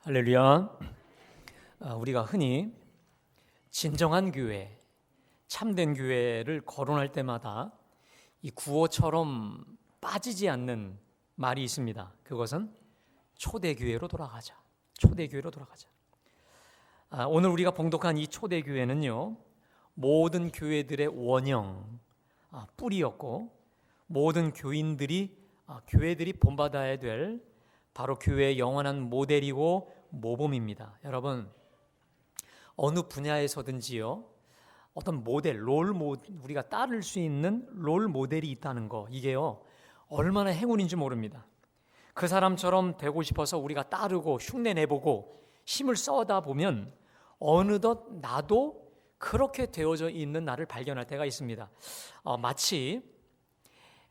할렐루야. 우리가 흔히 진정한 교회, 참된 교회를 거론할 때마다 이 구호처럼 빠지지 않는 말이 있습니다. 그것은 초대교회로 돌아가자. 초대교회로 돌아가자. 오늘 우리가 봉독한 이 초대교회는요, 모든 교회들의 원형, 뿌리였고, 모든 교회들이 본받아야 될 바로 교회의 영원한 모델이고 모범입니다. 여러분, 어느 분야에서든지요, 어떤 모델, 우리가 따를 수 있는 롤 모델이 있다는 거, 이게요 얼마나 행운인지 모릅니다. 그 사람처럼 되고 싶어서 우리가 따르고 흉내내보고 힘을 써다 보면 어느덧 나도 그렇게 되어져 있는 나를 발견할 때가 있습니다. 마치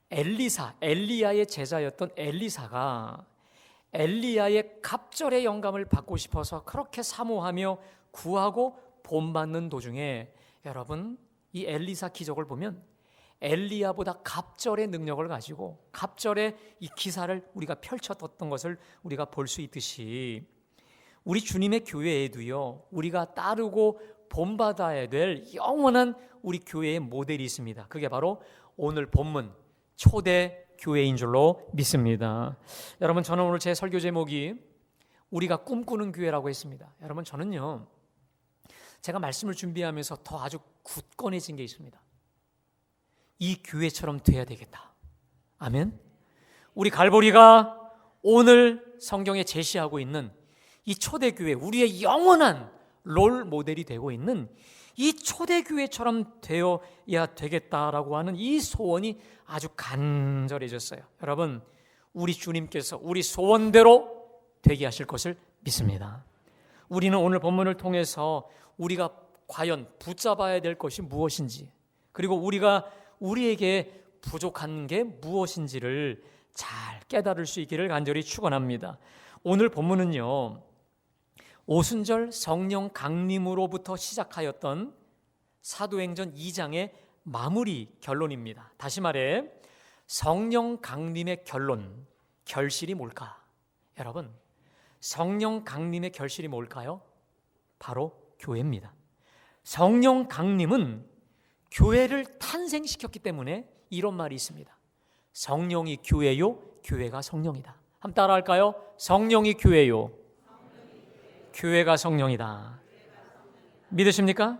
엘리야의 제자였던 엘리사가 엘리야의 갑절의 영감을 받고 싶어서 그렇게 사모하며 구하고 본받는 도중에, 여러분, 이 엘리사 기적을 보면 엘리야보다 갑절의 능력을 가지고 갑절의 이 기사를 우리가 펼쳤던 것을 우리가 볼 수 있듯이, 우리 주님의 교회에도요, 우리가 따르고 본받아야 될 영원한 우리 교회의 모델이 있습니다. 그게 바로 오늘 본문 초대 교회인 줄로 믿습니다. 여러분, 저는 오늘 제 설교 제목이 우리가 꿈꾸는 교회라고 했습니다. 여러분, 저는요, 제가 말씀을 준비하면서 더 아주 굳건해진 게 있습니다. 이 교회처럼 돼야 되겠다. 아멘. 우리 갈보리가 오늘 성경에 제시하고 있는 이 초대교회, 우리의 영원한 롤 모델이 되고 있는 이 초대교회처럼 되어야 되겠다라고 하는 이 소원이 아주 간절해졌어요. 여러분, 우리 주님께서 우리 소원대로 되게 하실 것을 믿습니다. 우리는 오늘 본문을 통해서 우리가 과연 붙잡아야 될 것이 무엇인지, 그리고 우리에게 부족한 게 무엇인지를 잘 깨달을 수 있기를 간절히 축원합니다. 오늘 본문은요, 오순절 성령 강림으로부터 시작하였던 사도행전 2장의 마무리 결론입니다. 다시 말해, 성령 강림의 결실이 뭘까? 여러분, 성령 강림의 결실이 뭘까요? 바로 교회입니다. 성령 강림은 교회를 탄생시켰기 때문에 이런 말이 있습니다. 성령이 교회요, 교회가 성령이다. 한번 따라할까요? 성령이 교회요, 교회가 성령이다. 믿으십니까?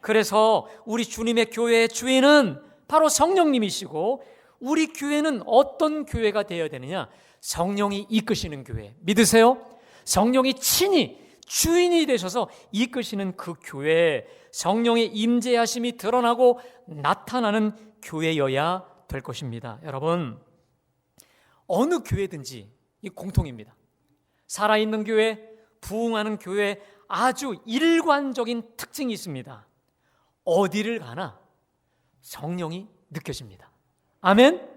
그래서 우리 주님의 교회의 주인은 바로 성령님이시고, 우리 교회는 어떤 교회가 되어야 되느냐? 성령이 이끄시는 교회. 믿으세요? 성령이 친히 주인이 되셔서 이끄시는 그 교회, 성령의 임재하심이 드러나고 나타나는 교회여야 될 것입니다. 여러분, 어느 교회든지 이 공통입니다. 살아있는 교회, 부흥하는 교회, 아주 일관적인 특징이 있습니다. 어디를 가나 성령이 느껴집니다. 아멘?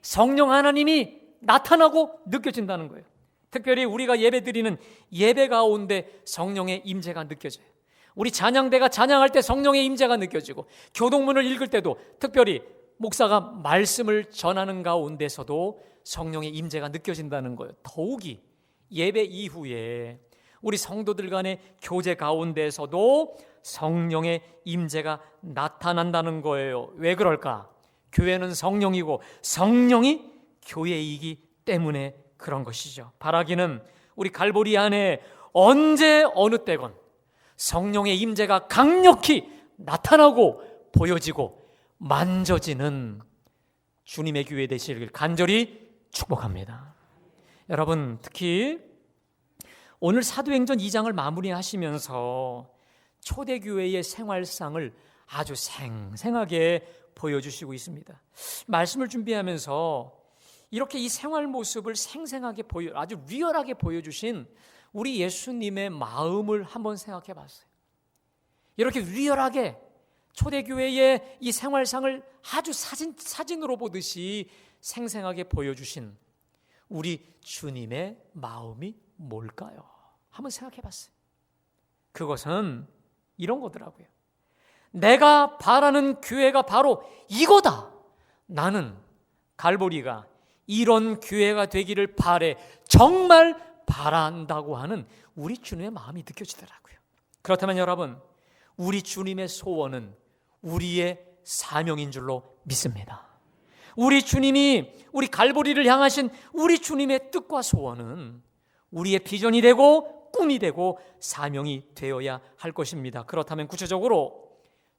성령 하나님이 나타나고 느껴진다는 거예요. 특별히 우리가 예배드리는 예배 가운데 성령의 임재가 느껴져요. 우리 찬양대가 찬양할 때 성령의 임재가 느껴지고, 교동문을 읽을 때도, 특별히 목사가 말씀을 전하는 가운데서도 성령의 임재가 느껴진다는 거예요. 더욱이 예배 이후에 우리 성도들 간의 교제 가운데서도 성령의 임재가 나타난다는 거예요. 왜 그럴까? 교회는 성령이고 성령이 교회이기 때문에 그런 것이죠. 바라기는 우리 갈보리 안에 언제 어느 때건 성령의 임재가 강력히 나타나고 보여지고 만져지는 주님의 교회 되시길 간절히 축복합니다. 여러분, 특히 오늘 사도행전 2장을 마무리하시면서 초대교회의 생활상을 아주 생생하게 보여주시고 있습니다. 말씀을 준비하면서 이렇게 이 생활 모습을 생생하게 아주 리얼하게 보여주신 우리 예수님의 마음을 한번 생각해 봤어요. 이렇게 리얼하게 초대교회의 이 생활상을 아주 사진으로 보듯이 생생하게 보여주신 우리 주님의 마음이 뭘까요? 한번 생각해 봤어요. 그것은 이런 거더라고요. 내가 바라는 교회가 바로 이거다. 나는 갈보리가 이런 교회가 되기를 바래. 정말 바란다고 하는 우리 주님의 마음이 느껴지더라고요. 그렇다면 여러분, 우리 주님의 소원은 우리의 사명인 줄로 믿습니다. 우리 주님이 우리 갈보리를 향하신 우리 주님의 뜻과 소원은 우리의 비전이 되고 꿈이 되고 사명이 되어야 할 것입니다. 그렇다면 구체적으로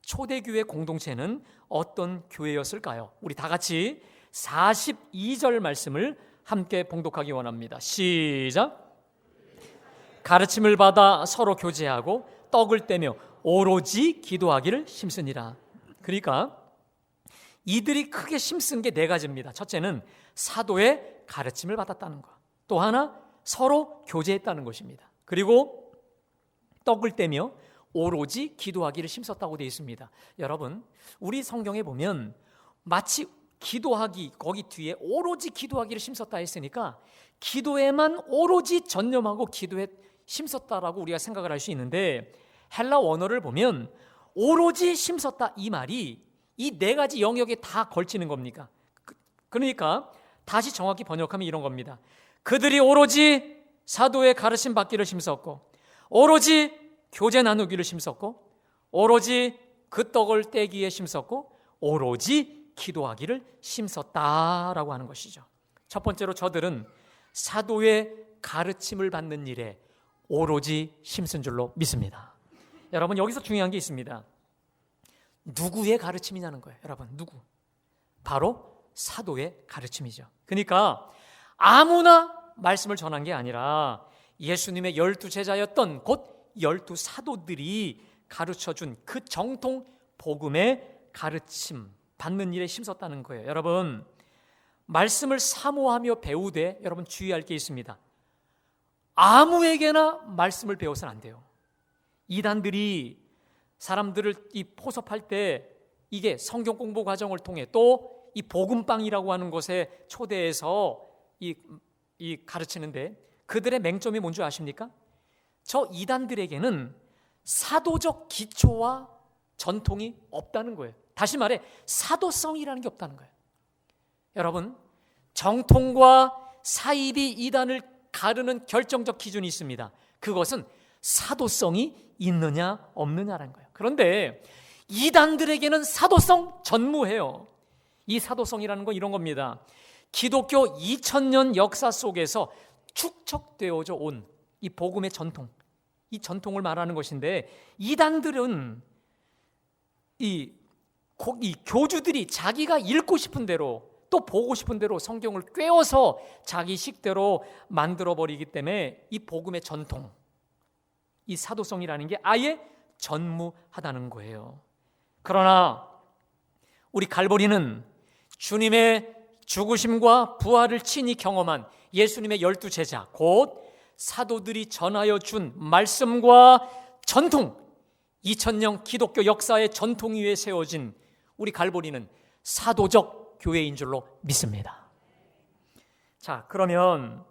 초대교회 공동체는 어떤 교회였을까요? 우리 다 같이 42절 말씀을 함께 봉독하기 원합니다. 시작. 가르침을 받아 서로 교제하고 떡을 떼며 오로지 기도하기를 힘쓰니라. 그러니까 이들이 크게 힘쓴 게 네 가지입니다. 첫째는 사도의 가르침을 받았다는 것, 또 하나 서로 교제했다는 것입니다. 그리고 떡을 떼며 오로지 기도하기를 힘썼다고 되어 있습니다. 여러분, 우리 성경에 보면 마치 기도하기, 거기 뒤에 오로지 기도하기를 힘썼다 했으니까 기도에만 오로지 전념하고 기도에 힘썼다라고 우리가 생각을 할 수 있는데, 헬라 원어를 보면 오로지 힘썼다 이 말이 이 네 가지 영역에 다 걸치는 겁니까? 그러니까 다시 정확히 번역하면 이런 겁니다. 그들이 오로지 사도의 가르침 받기를 힘썼고, 오로지 교제 나누기를 힘썼고, 오로지 그 떡을 떼기에 힘썼고, 오로지 기도하기를 힘썼다라고 하는 것이죠. 첫 번째로 저들은 사도의 가르침을 받는 일에 오로지 힘쓴 줄로 믿습니다. 여러분, 여기서 중요한 게 있습니다. 누구의 가르침이냐는 거예요. 여러분, 누구? 바로 사도의 가르침이죠. 그러니까 아무나 말씀을 전한 게 아니라 예수님의 12제자였던 곧 12사도들이 가르쳐준 그 정통 복음의 가르침 받는 일에 힘썼다는 거예요. 여러분, 말씀을 사모하며 배우되 여러분 주의할 게 있습니다. 아무에게나 말씀을 배워서는 안 돼요. 이단들이 사람들을 이 포섭할 때 이게 성경 공부 과정을 통해 또 이 복음방이라고 하는 곳에 초대해서 이 가르치는데 그들의 맹점이 뭔지 아십니까? 저 이단들에게는 사도적 기초와 전통이 없다는 거예요. 다시 말해 사도성이라는 게 없다는 거예요. 여러분, 정통과 사입이 이단을 가르는 결정적 기준이 있습니다. 그것은 사도성이 있느냐 없느냐라는 거예요. 그런데 이단들에게는 사도성 전무해요. 이 사도성이라는 건 이런 겁니다. 기독교 2000년 역사 속에서 축적되어져 온 이 복음의 전통, 이 전통을 말하는 것인데, 이단들은 이 교주들이 자기가 읽고 싶은 대로 또 보고 싶은 대로 성경을 꿰어서 자기 식대로 만들어버리기 때문에 이 복음의 전통, 이 사도성이라는 게 아예 전무하다는 거예요. 그러나 우리 갈보리는 주님의 죽으심과 부활을 친히 경험한 예수님의 12제자 곧 사도들이 전하여 준 말씀과 전통, 2000년 기독교 역사의 전통 위에 세워진 우리 갈보리는 사도적 교회인 줄로 믿습니다. 자, 그러면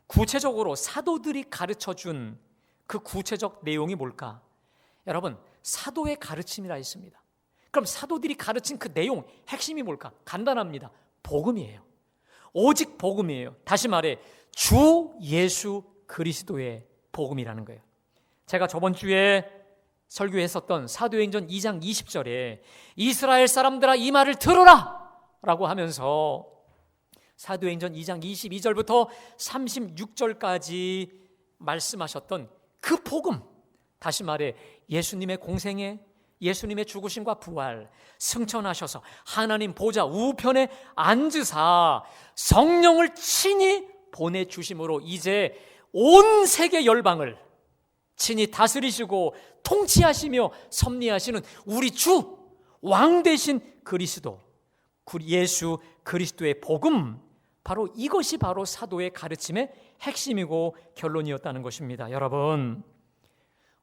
구체적으로 사도들이 가르쳐준 그 구체적 내용이 뭘까? 여러분, 사도의 가르침이라 있습니다. 그럼 사도들이 가르친 그 내용, 핵심이 뭘까? 간단합니다. 복음이에요. 오직 복음이에요. 다시 말해 주 예수 그리스도의 복음이라는 거예요. 제가 저번 주에 설교했었던 사도행전 2장 20절에 이스라엘 사람들아 이 말을 들으라 라고 하면서 사도행전 2장 22절부터 36절까지 말씀하셨던 그 복음, 다시 말해 예수님의 공생애, 예수님의 죽으심과 부활, 승천하셔서 하나님 보좌 우편에 앉으사 성령을 친히 보내주심으로 이제 온 세계 열방을 친히 다스리시고 통치하시며 섭리하시는 우리 주 왕 되신 그리스도, 예수 그리스도의 복음, 바로 이것이 바로 사도의 가르침의 핵심이고 결론이었다는 것입니다. 여러분,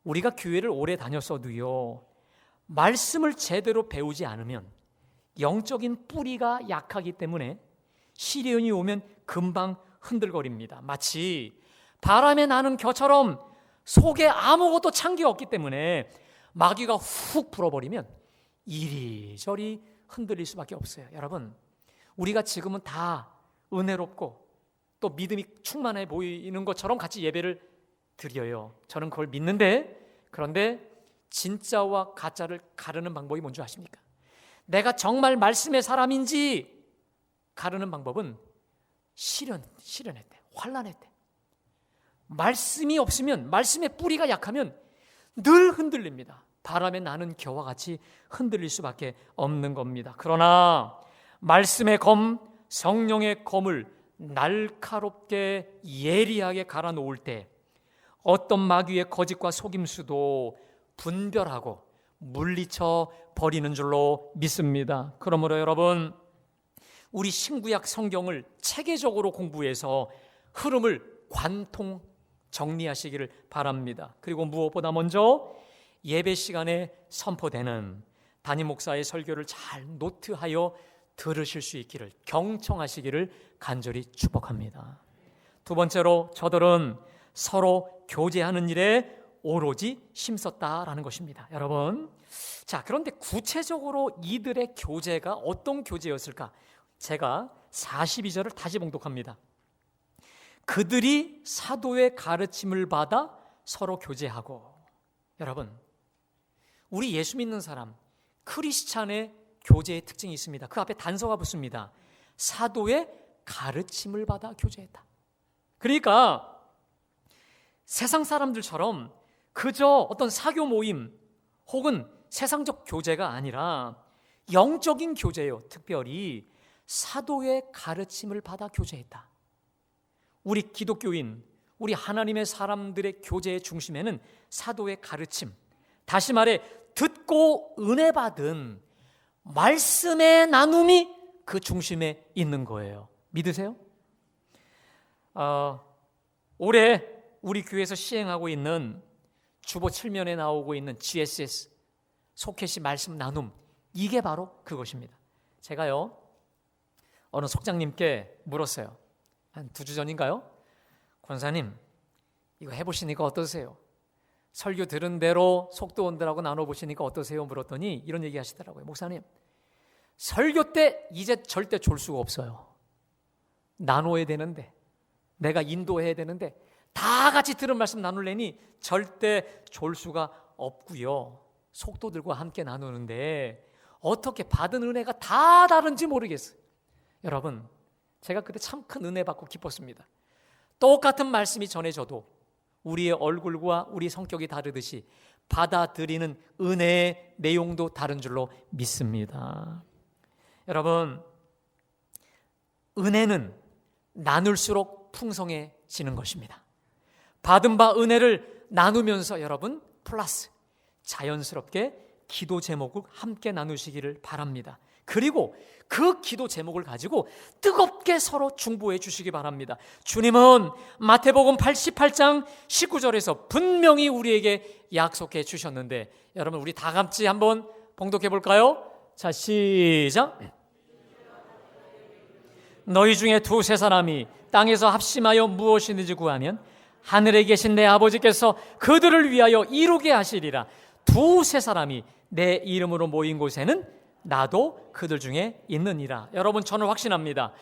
우리가 교회를 오래 다녔어도요, 말씀을 제대로 배우지 않으면 영적인 뿌리가 약하기 때문에 시련이 오면 금방 흔들거립니다. 마치 바람에 나는 겨처럼 속에 아무것도 찬 게 없기 때문에 마귀가 훅 불어버리면 이리저리 흔들릴 수밖에 없어요. 여러분, 우리가 지금은 다 은혜롭고 또 믿음이 충만해 보이는 것처럼 같이 예배를 드려요. 저는 그걸 믿는데, 그런데 진짜와 가짜를 가르는 방법이 뭔지 아십니까? 내가 정말 말씀의 사람인지 가르는 방법은 시련의 때, 환난의 때, 말씀이 없으면, 말씀의 뿌리가 약하면 늘 흔들립니다. 바람에 나는 겨와 같이 흔들릴 수밖에 없는 겁니다. 그러나 말씀의 검, 성령의 검을 날카롭게 예리하게 갈아 놓을 때 어떤 마귀의 거짓과 속임수도 분별하고 물리쳐 버리는 줄로 믿습니다. 그러므로 여러분, 우리 신구약 성경을 체계적으로 공부해서 흐름을 관통 정리하시기를 바랍니다. 그리고 무엇보다 먼저 예배 시간에 선포되는 담임 목사의 설교를 잘 노트하여 들으실 수 있기를, 경청하시기를 간절히 축복합니다. 두 번째로, 저들은 서로 교제하는 일에 오로지 힘썼다라는 것입니다. 여러분, 자, 그런데 구체적으로 이들의 교제가 어떤 교제였을까? 제가 42절을 다시 봉독합니다. 그들이 사도의 가르침을 받아 서로 교제하고. 여러분, 우리 예수 믿는 사람, 크리스찬의 교제의 특징이 있습니다. 그 앞에 단서가 붙습니다. 사도의 가르침을 받아 교제했다. 그러니까 세상 사람들처럼 그저 어떤 사교 모임 혹은 세상적 교제가 아니라 영적인 교제예요. 특별히 사도의 가르침을 받아 교제했다. 우리 기독교인, 우리 하나님의 사람들의 교제의 중심에는 사도의 가르침, 다시 말해 듣고 은혜 받은 말씀의 나눔이 그 중심에 있는 거예요. 믿으세요? 올해 우리 교회에서 시행하고 있는 주보 7면에 나오고 있는 GSS 속회시 말씀 나눔, 이게 바로 그것입니다. 제가요, 어느 속장님께 물었어요. 한 2주 전인가요? 권사님, 이거 해보시니까 어떠세요? 설교 들은 대로 속도원들하고 나눠보시니까 어떠세요? 물었더니 이런 얘기 하시더라고요. 목사님, 설교 때 이제 절대 졸 수가 없어요. 나눠야 되는데, 내가 인도해야 되는데 다 같이 들은 말씀 나눌래니 절대 졸 수가 없고요. 속도들과 함께 나누는데 어떻게 받은 은혜가 다 다른지 모르겠어요. 여러분, 제가 그때 참 큰 은혜 받고 기뻤습니다. 똑같은 말씀이 전해져도 우리의 얼굴과 우리 성격이 다르듯이 받아들이는 은혜의 내용도 다른 줄로 믿습니다. 여러분, 은혜는 나눌수록 풍성해지는 것입니다. 받은 바 은혜를 나누면서 여러분 플러스 자연스럽게 기도 제목을 함께 나누시기를 바랍니다. 그리고 그 기도 제목을 가지고 뜨겁게 서로 중보해 주시기 바랍니다. 주님은 마태복음 88장 19절에서 분명히 우리에게 약속해 주셨는데, 여러분 우리 다 같이 한번 봉독해 볼까요? 자, 시작. 너희 중에 2-3 사람이 땅에서 합심하여 무엇이든지 구하면 하늘에 계신 내 아버지께서 그들을 위하여 이루게 하시리라. 2-3 사람이 내 이름으로 모인 곳에는 나도 그들 중에 있느니라. 여러분, 저는 확신합니다.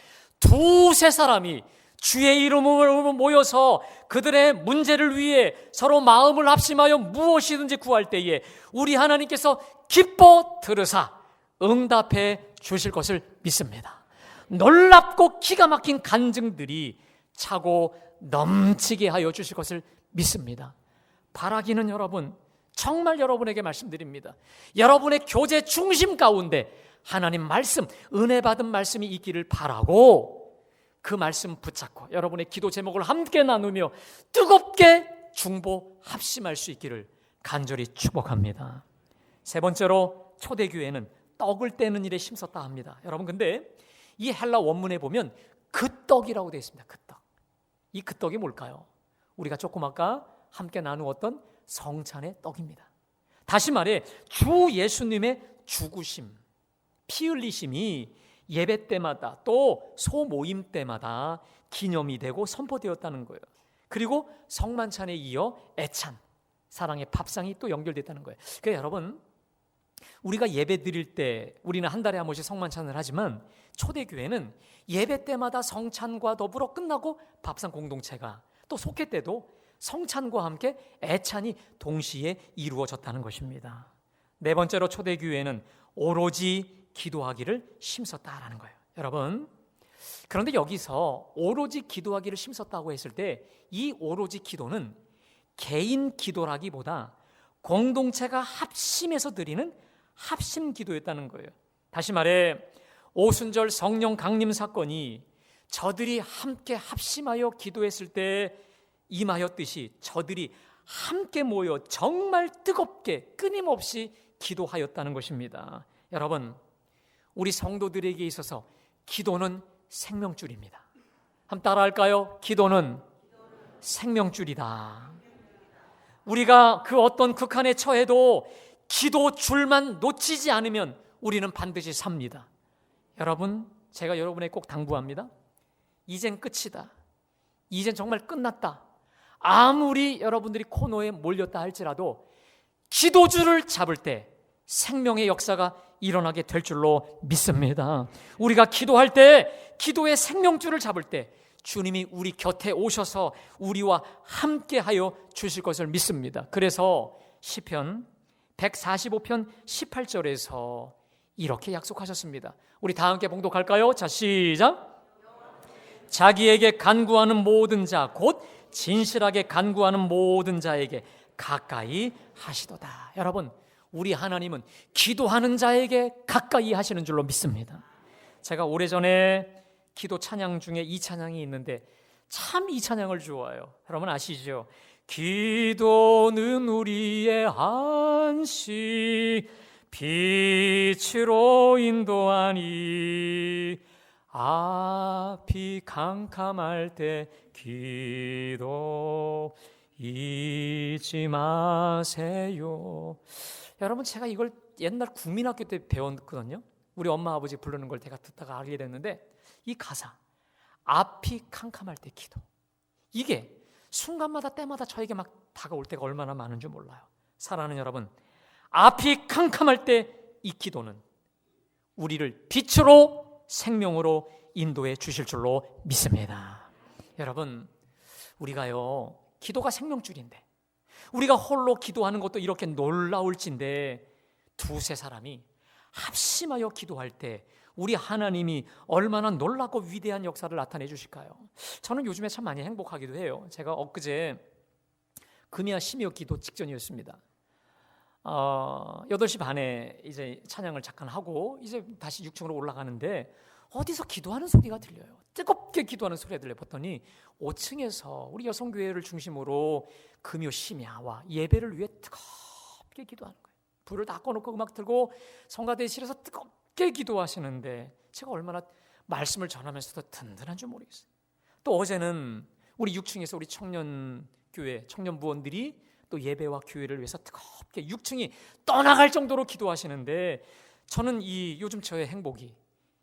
2-3 사람이 주의 이름으로 모여서 그들의 문제를 위해 서로 마음을 합심하여 무엇이든지 구할 때에 우리 하나님께서 기뻐 들으사 응답해 주실 것을 믿습니다. 놀랍고 기가 막힌 간증들이 차고 넘치게 하여 주실 것을 믿습니다. 바라기는 여러분, 정말 여러분에게 말씀드립니다. 여러분의 교제 중심 가운데 하나님 말씀, 은혜 받은 말씀이 있기를 바라고 그 말씀 붙잡고 여러분의 기도 제목을 함께 나누며 뜨겁게 중보 합심할 수 있기를 간절히 축복합니다. 3 번째로, 초대교회는 떡을 떼는 일에 힘썼다 합니다. 여러분, 근데 이 헬라 원문에 보면 그떡이라고 되어 있습니다. 그떡. 이 그떡이 뭘까요? 우리가 조금 아까 함께 나누었던 성찬의 떡입니다. 다시 말해 주 예수님의 죽으심, 피 흘리심이 예배 때마다 또 소모임 때마다 기념이 되고 선포되었다는 거예요. 그리고 성만찬에 이어 애찬, 사랑의 밥상이 또 연결됐다는 거예요. 그러니까 여러분, 우리가 예배 드릴 때 우리는 한 달에 한 번씩 성만찬을 하지만 초대교회는 예배 때마다 성찬과 더불어 끝나고 밥상 공동체가 또 속회 때도 성찬과 함께 애찬이 동시에 이루어졌다는 것입니다. 네 번째로 초대교회는 오로지 기도하기를 심었다라는 거예요. 여러분, 그런데 여기서 오로지 기도하기를 심었다고 했을 때 이 오로지 기도는 개인 기도라기보다 공동체가 합심해서 드리는 합심 기도였다는 거예요. 다시 말해 오순절 성령 강림 사건이 저들이 함께 합심하여 기도했을 때 임하였듯이 저들이 함께 모여 정말 뜨겁게 끊임없이 기도하였다는 것입니다. 여러분, 우리 성도들에게 있어서 기도는 생명줄입니다. 한번 따라할까요? 기도는 생명줄이다. 우리가 그 어떤 극한에 처해도 기도 줄만 놓치지 않으면 우리는 반드시 삽니다. 여러분, 제가 여러분에게 꼭 당부합니다. 이젠 끝이다. 이젠 정말 끝났다. 아무리 여러분들이 코너에 몰렸다 할지라도 기도줄을 잡을 때 생명의 역사가 일어나게 될 줄로 믿습니다. 우리가 기도할 때, 기도의 생명줄을 잡을 때 주님이 우리 곁에 오셔서 우리와 함께하여 주실 것을 믿습니다. 그래서 시편 145편 18절에서 이렇게 약속하셨습니다. 우리 다 함께 봉독할까요? 자, 시작. 자기에게 간구하는 모든 자, 곧 진실하게 간구하는 모든 자에게 가까이 하시도다. 여러분, 우리 하나님은 기도하는 자에게 가까이 하시는 줄로 믿습니다. 제가 오래전에 기도 찬양 중에 이 찬양이 있는데 참 이 찬양을 좋아해요. 여러분 아시죠? 기도는 우리의 안식 빛으로 인도하니 앞이 캄캄할 때 기도 잊지 마세요. 여러분, 제가 이걸 옛날 국민학교 때 배웠거든요. 우리 엄마 아버지 부르는 걸 제가 듣다가 알게 됐는데 이 가사, 앞이 캄캄할 때 기도, 이게 순간마다 때마다 저에게 막 다가올 때가 얼마나 많은 줄 몰라요. 사랑하는 여러분, 앞이 캄캄할 때 이 기도는 우리를 빛으로 생명으로 인도해 주실 줄로 믿습니다. 여러분, 우리가요, 기도가 생명줄인데 우리가 홀로 기도하는 것도 이렇게 놀라울진데 두세 사람이 합심하여 기도할 때 우리 하나님이 얼마나 놀랍고 위대한 역사를 나타내 주실까요? 저는 요즘에 참 많이 행복하기도 해요. 제가 엊그제 금야 심야 기도 직전이었습니다. 8시 반에 이제 찬양을 잠깐 하고 이제 다시 6층으로 올라가는데 어디서 기도하는 소리가 들려요. 뜨겁게 기도하는 소리가 들려봤더니 5층에서 우리 여성교회를 중심으로 금요 심야와 예배를 위해 뜨겁게 기도하는 거예요. 불을 다 꺼놓고 음악 틀고 성가대실에서 뜨겁게 기도하시는데 제가 얼마나 말씀을 전하면서도 든든한 줄 모르겠어요. 또 어제는 우리 6층에서 우리 청년교회 청년부원들이 또 예배와 교회를 위해서 뜨겁게 6층이 떠나갈 정도로 기도하시는데 저는 이 요즘 저의 행복이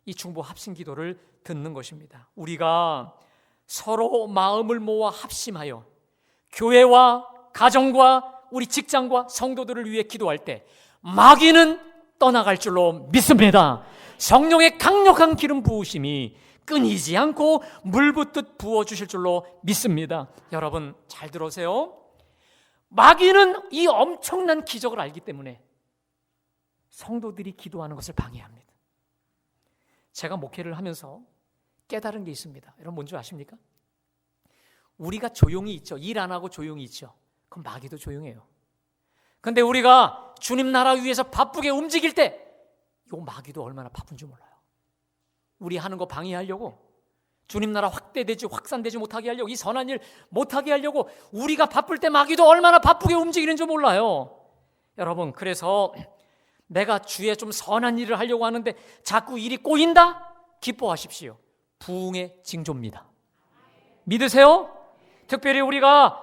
이 중보 합심 기도를 듣는 것입니다. 우리가 서로 마음을 모아 합심하여 교회와 가정과 우리 직장과 성도들을 위해 기도할 때 마귀는 떠나갈 줄로 믿습니다. 성령의 강력한 기름 부으심이 끊이지 않고 물 붓듯 부어주실 줄로 믿습니다. 여러분 잘 들으세요. 마귀는 이 엄청난 기적을 알기 때문에 성도들이 기도하는 것을 방해합니다. 제가 목회를 하면서 깨달은 게 있습니다. 여러분 뭔지 아십니까? 우리가 조용히 있죠. 일 안 하고 조용히 있죠. 그럼 마귀도 조용해요. 근데 우리가 주님 나라 위해서 바쁘게 움직일 때 이 마귀도 얼마나 바쁜 줄 몰라요. 우리 하는 거 방해하려고, 주님 나라 확대되지 확산되지 못하게 하려고, 이 선한 일 못하게 하려고 우리가 바쁠 때 마귀도 얼마나 바쁘게 움직이는 줄 몰라요. 여러분, 그래서 내가 주에 좀 선한 일을 하려고 하는데 자꾸 일이 꼬인다? 기뻐하십시오. 부흥의 징조입니다. 믿으세요? 특별히 우리가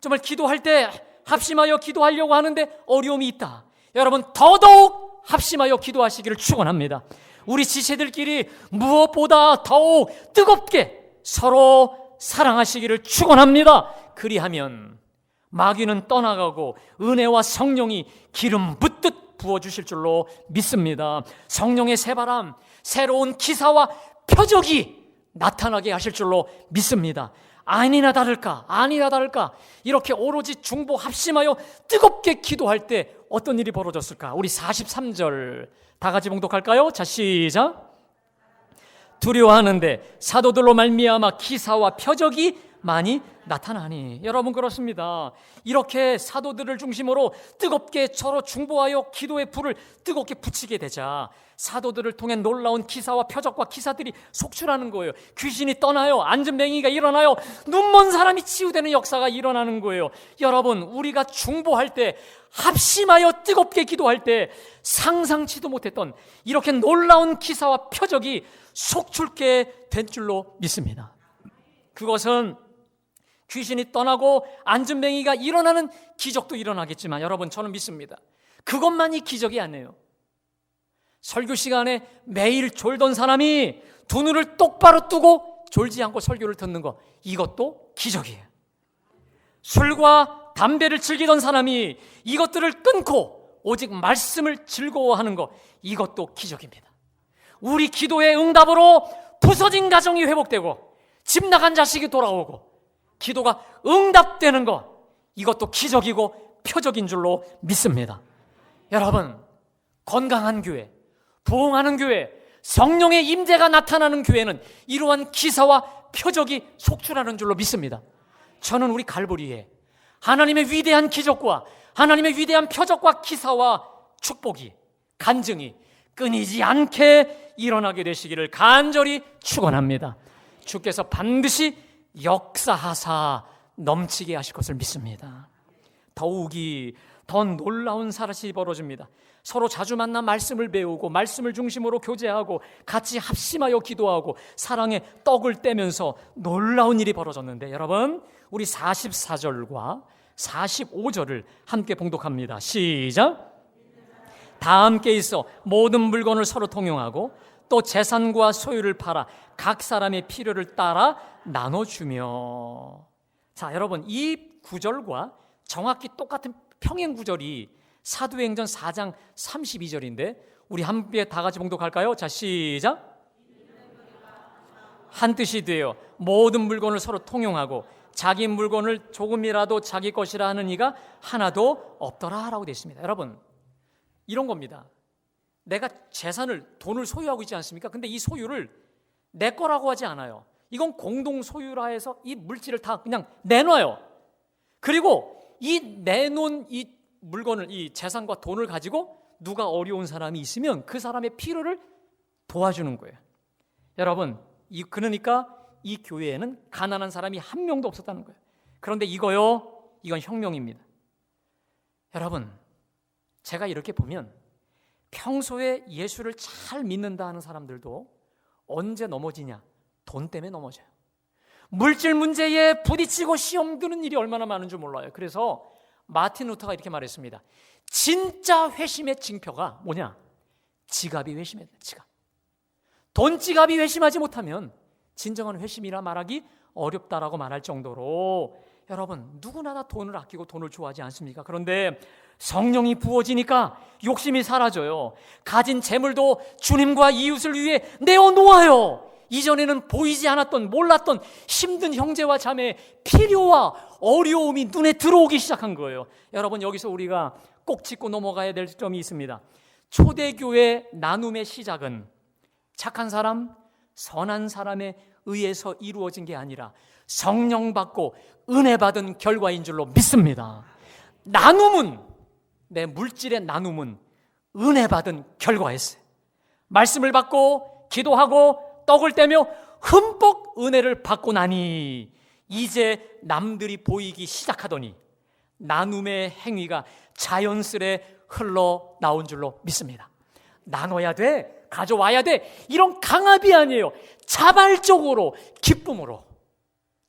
정말 기도할 때 합심하여 기도하려고 하는데 어려움이 있다. 여러분 더더욱 합심하여 기도하시기를 축원합니다. 우리 지체들끼리 무엇보다 더욱 뜨겁게 서로 사랑하시기를 축원합니다. 그리하면 마귀는 떠나가고 은혜와 성령이 기름 붓듯 부어주실 줄로 믿습니다. 성령의 새바람, 새로운 기사와 표적이 나타나게 하실 줄로 믿습니다. 아니나 다를까 이렇게 오로지 중보 합심하여 뜨겁게 기도할 때 어떤 일이 벌어졌을까? 우리 43절 다 같이 봉독할까요? 자, 시작. 두려워하는데 사도들로 말미암아 기사와 표적이 많이 나타나니. 여러분, 그렇습니다. 이렇게 사도들을 중심으로 뜨겁게 서로 중보하여 기도의 불을 뜨겁게 붙이게 되자 사도들을 통해 놀라운 기사와 표적과 기사들이 속출하는 거예요. 귀신이 떠나요. 안전뱅이가 일어나요. 눈먼 사람이 치유되는 역사가 일어나는 거예요. 여러분, 우리가 중보할 때, 합심하여 뜨겁게 기도할 때 상상치도 못했던 이렇게 놀라운 기사와 표적이 속출게 된 줄로 믿습니다. 그것은 귀신이 떠나고 안전뱅이가 일어나는 기적도 일어나겠지만, 여러분, 저는 믿습니다. 그것만이 기적이 아니에요. 설교 시간에 매일 졸던 사람이 두 눈을 똑바로 뜨고 졸지 않고 설교를 듣는 거, 이것도 기적이에요. 술과 담배를 즐기던 사람이 이것들을 끊고 오직 말씀을 즐거워하는 거, 이것도 기적입니다. 우리 기도의 응답으로 부서진 가정이 회복되고 집 나간 자식이 돌아오고 기도가 응답되는 것, 이것도 기적이고 표적인 줄로 믿습니다. 여러분, 건강한 교회, 부흥하는 교회, 성령의 임재가 나타나는 교회는 이러한 기사와 표적이 속출하는 줄로 믿습니다. 저는 우리 갈보리에 하나님의 위대한 기적과 하나님의 위대한 표적과 기사와 축복이, 간증이 끊이지 않게 일어나게 되시기를 간절히 축원합니다. 주께서 반드시 역사하사 넘치게 하실 것을 믿습니다. 더욱이 더 놀라운 사실이 벌어집니다. 서로 자주 만나 말씀을 배우고 말씀을 중심으로 교제하고 같이 합심하여 기도하고 사랑의 떡을 떼면서 놀라운 일이 벌어졌는데, 여러분, 우리 44절과 45절을 함께 봉독합니다. 시작. 다 함께 있어 모든 물건을 서로 통용하고 또 재산과 소유를 팔아 각 사람의 필요를 따라 나눠주며. 자, 여러분, 이 구절과 정확히 똑같은 평행 구절이 사도행전 4장 32절인데 우리 함께 다 같이 봉독할까요? 자, 시작. 한 뜻이 되어 모든 물건을 서로 통용하고 자기 물건을 조금이라도 자기 것이라 하는 이가 하나도 없더라 라고 되어 있습니다. 여러분, 이런 겁니다. 내가 재산을, 돈을 소유하고 있지 않습니까? 근데 이 소유를 내 거라고 하지 않아요. 이건 공동 소유라 해서 이 물질을 다 그냥 내놔요. 그리고 이 내놓은 이 물건을, 이 재산과 돈을 가지고 누가 어려운 사람이 있으면 그 사람의 필요를 도와주는 거예요. 여러분, 그러니까 이 교회에는 가난한 사람이 한 명도 없었다는 거예요. 그런데 이건 혁명입니다. 여러분, 제가 이렇게 보면 평소에 예수를 잘 믿는다 하는 사람들도 언제 넘어지냐? 돈 때문에 넘어져요. 물질 문제에 부딪히고 시험 드는 일이 얼마나 많은 줄 몰라요. 그래서 마틴 루터가 이렇게 말했습니다. 진짜 회심의 징표가 뭐냐? 지갑이 회심해야 돼. 지갑. 돈 지갑이 회심하지 못하면 진정한 회심이라 말하기 어렵다라고 말할 정도로, 여러분, 누구나 다 돈을 아끼고 돈을 좋아하지 않습니까? 그런데 성령이 부어지니까 욕심이 사라져요. 가진 재물도 주님과 이웃을 위해 내어놓아요. 이전에는 보이지 않았던, 몰랐던 힘든 형제와 자매의 필요와 어려움이 눈에 들어오기 시작한 거예요. 여러분, 여기서 우리가 꼭 짚고 넘어가야 될 점이 있습니다. 초대교회 나눔의 시작은 착한 사람, 선한 사람에 의해서 이루어진 게 아니라 성령 받고 은혜 받은 결과인 줄로 믿습니다. 나눔은, 내 물질의 나눔은 은혜 받은 결과였어요. 말씀을 받고 기도하고 떡을 떼며 흠뻑 은혜를 받고 나니 이제 남들이 보이기 시작하더니 나눔의 행위가 자연스레 흘러나온 줄로 믿습니다. 나눠야 돼, 가져와야 돼, 이런 강압이 아니에요. 자발적으로, 기쁨으로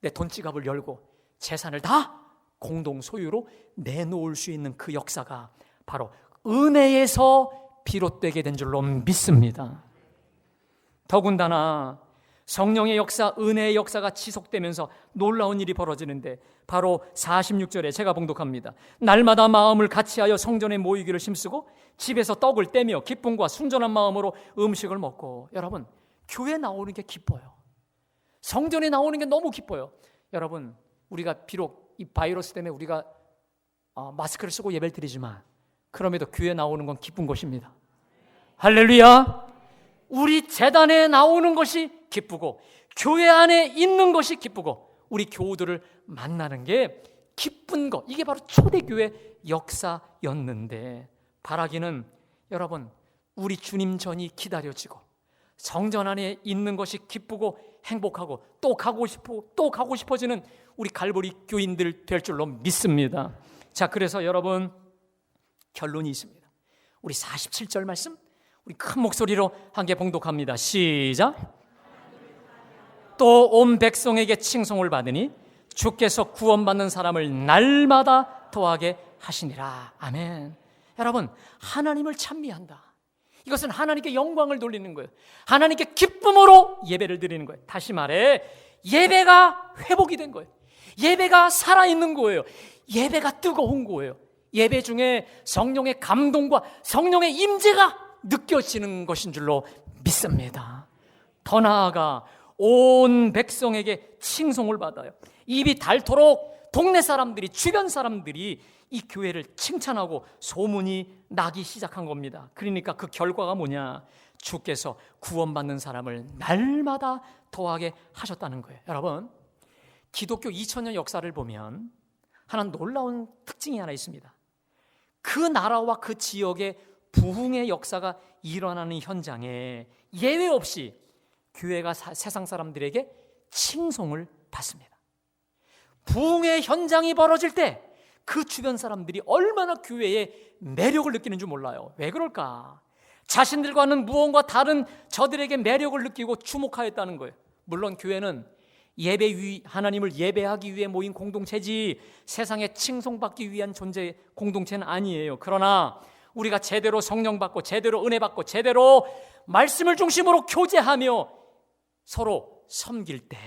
내 돈지갑을 열고 재산을 다 공동 소유로 내놓을 수 있는 그 역사가 바로 은혜에서 비롯되게 된 줄로 믿습니다. 더군다나 성령의 역사, 은혜의 역사가 지속되면서 놀라운 일이 벌어지는데 바로 46절에 제가 봉독합니다. 날마다 마음을 같이하여 성전에 모이기를 힘쓰고 집에서 떡을 떼며 기쁨과 순전한 마음으로 음식을 먹고. 여러분, 교회 나오는 게 기뻐요. 성전에 나오는 게 너무 기뻐요. 여러분, 우리가 비록 이 바이러스 때문에 우리가 마스크를 쓰고 예배를 드리지만 그럼에도 교회 나오는 건 기쁜 것입니다. 할렐루야. 우리 제단에 나오는 것이 기쁘고 교회 안에 있는 것이 기쁘고 우리 교우들을 만나는 게 기쁜 것, 이게 바로 초대교회 역사였는데, 바라기는 여러분, 우리 주님 전이 기다려지고 성전 안에 있는 것이 기쁘고 행복하고 또 가고 싶어지는 우리 갈보리 교인들 될 줄로 믿습니다. 자, 그래서 여러분, 결론이 있습니다. 우리 47절 말씀 우리 큰 목소리로 함께 봉독합니다. 시작. 또 온 백성에게 칭송을 받으니 주께서 구원받는 사람을 날마다 더하게 하시니라. 아멘. 여러분, 하나님을 찬미한다. 이것은 하나님께 영광을 돌리는 거예요. 하나님께 기쁨으로 예배를 드리는 거예요. 다시 말해, 예배가 회복이 된 거예요. 예배가 살아있는 거예요. 예배가 뜨거운 거예요. 예배 중에 성령의 감동과 성령의 임재가 느껴지는 것인 줄로 믿습니다. 더 나아가 온 백성에게 칭송을 받아요. 입이 닳도록 동네 사람들이, 주변 사람들이 이 교회를 칭찬하고 소문이 나기 시작한 겁니다. 그러니까 그 결과가 뭐냐? 주께서 구원받는 사람을 날마다 더하게 하셨다는 거예요. 여러분, 기독교 2000년 역사를 보면 하나 놀라운 특징이 하나 있습니다. 그 나라와 그 지역의 부흥의 역사가 일어나는 현장에 예외 없이 교회가 세상 사람들에게 칭송을 받습니다. 부흥의 현장이 벌어질 때 그 주변 사람들이 얼마나 교회의 매력을 느끼는 줄 몰라요. 왜 그럴까? 자신들과는 무언가 다른 저들에게 매력을 느끼고 주목하였다는 거예요. 물론 교회는 하나님을 예배하기 위해 모인 공동체지 세상에 칭송받기 위한 존재 공동체는 아니에요. 그러나 우리가 제대로 성령 받고 제대로 은혜 받고 제대로 말씀을 중심으로 교제하며 서로 섬길 때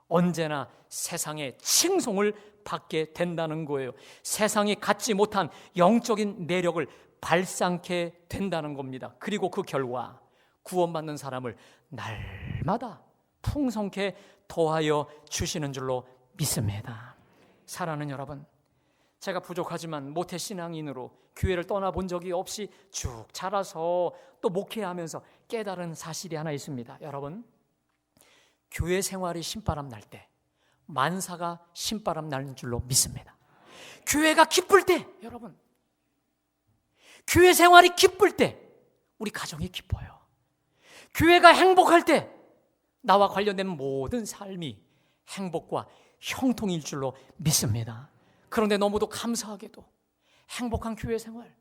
언제나 세상의 칭송을 받게 된다는 거예요. 세상이 갖지 못한 영적인 매력을 발산케 된다는 겁니다. 그리고 그 결과 구원받는 사람을 날마다 풍성케 더하여 주시는 줄로 믿습니다. 사랑하는 여러분, 제가 부족하지만 모태신앙인으로 교회를 떠나본 적이 없이 쭉 자라서 또 목회하면서 깨달은 사실이 하나 있습니다. 여러분, 교회 생활이 신바람 날 때 만사가 신바람 나는 줄로 믿습니다. 교회가 기쁠 때, 여러분, 교회 생활이 기쁠 때 우리 가정이 기뻐요. 교회가 행복할 때 나와 관련된 모든 삶이 행복과 형통일 줄로 믿습니다. 그런데 너무도 감사하게도 행복한 교회 생활,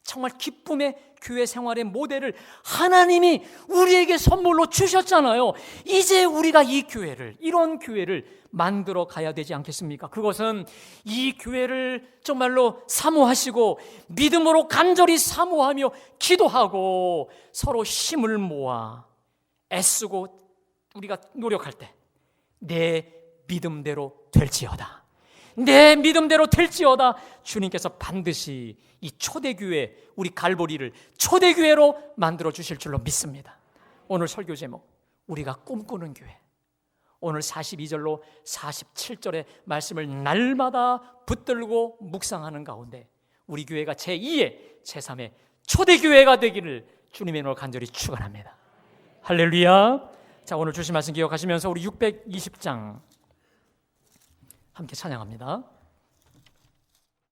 정말 기쁨의 교회 생활의 모델을 하나님이 우리에게 선물로 주셨잖아요. 이제 우리가 이 교회를, 이런 교회를 만들어 가야 되지 않겠습니까? 그것은 이 교회를 정말로 사모하시고 믿음으로 간절히 사모하며 기도하고 서로 힘을 모아 애쓰고 우리가 노력할 때 내 믿음대로 될지어다, 내 믿음대로 될지어다, 주님께서 반드시 이 초대교회, 우리 갈보리를 초대교회로 만들어 주실 줄로 믿습니다. 오늘 설교 제목, 우리가 꿈꾸는 교회. 오늘 42절로 47절의 말씀을 날마다 붙들고 묵상하는 가운데 우리 교회가 제2의 제3의 초대교회가 되기를 주님의 이름으로 간절히 축원합니다. 할렐루야. 자, 오늘 주신 말씀 기억하시면서 우리 620장 함께 찬양합니다.